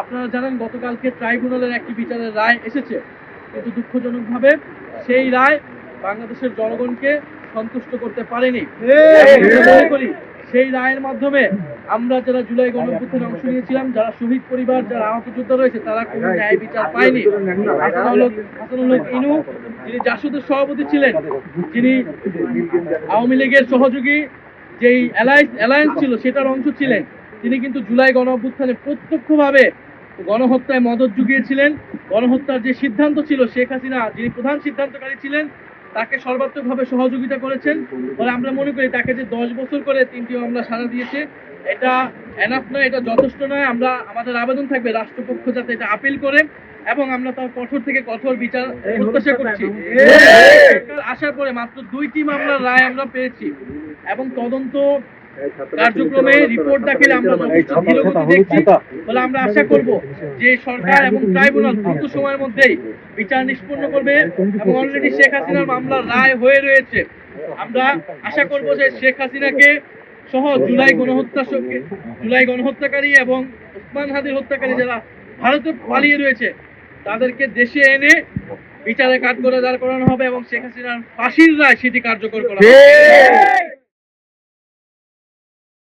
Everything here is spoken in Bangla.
আপনারা জানেন গতকালকে ট্রাইব্যুনালের একটি বিচারের রায় এসেছে, কিন্তু দুঃখজনকভাবে সেই রায় বাংলাদেশের জনগণকে সন্তুষ্ট করতে পারেনি। মনে করি সেই রায়ের মাধ্যমে আমরা যারা জুলাই গণঅভ্যুত্থানে অংশ নিয়েছিলাম, যারা শহীদ পরিবার, যারা আহত যোদ্ধা রয়েছে, তারা কোনো ন্যায় বিচার পায়নি। হাসানুল হক ইনু, যিনি জাসদের সভাপতি ছিলেন, যিনি আওয়ামী লীগের সহযোগী যেই অ্যালায়েন্স ছিল সেটার অংশ ছিলেন, তিনি কিন্তু জুলাই গণঅভ্যুত্থানে প্রত্যক্ষভাবে গণহত্যায় মদত জুগিয়েছিলেন। গণহত্যার যে সিদ্ধান্ত ছিল, শেখ হাসিনা যিনি প্রধান সিদ্ধান্তকারী ছিলেন, তাকে সর্বাত্মকভাবে সহযোগিতা করেছেন। ফলে আমরা মনে করি তাকে যে 10 বছর করে 3টি মামলা সাজা দিয়েছে, এটা এনাফ নয়, এটা যথেষ্ট নয়। আমাদের আবেদন থাকবে রাষ্ট্রপক্ষ যাতে এটা আপিল করে, এবং আমরা তার কঠোর থেকে কঠোর বিচার প্রত্যাশা করছি। আসার পরে মাত্র 2টি মামলার রায় আমরা পেয়েছি, এবং তদন্ত কার্যক্রমে রিপোর্ট দাখিলে আমরা যথেষ্ট ধীরগতি দেখছি। বলে আমরা আশা করব যে সরকার এবং ট্রাইব্যুনাল দ্রুত সময়ের মধ্যেই বিচার নিষ্পন্ন করবে, এবং অলরেডি শেখ হাসিনার মামলার রায় হয়ে রয়েছে। আমরা আশা করব যে শেখ হাসিনাকে সহ জুলাই গণহত্যাকারী এবং ওসমান হাদির হত্যাকারী যারা ভারতে পালিয়ে রয়েছে, তাদেরকে দেশে এনে বিচারে কাঠগড়ায় দাঁড় করানো হবে, এবং শেখ হাসিনার ফাঁসির রায় সেটি কার্যকর করা হবে।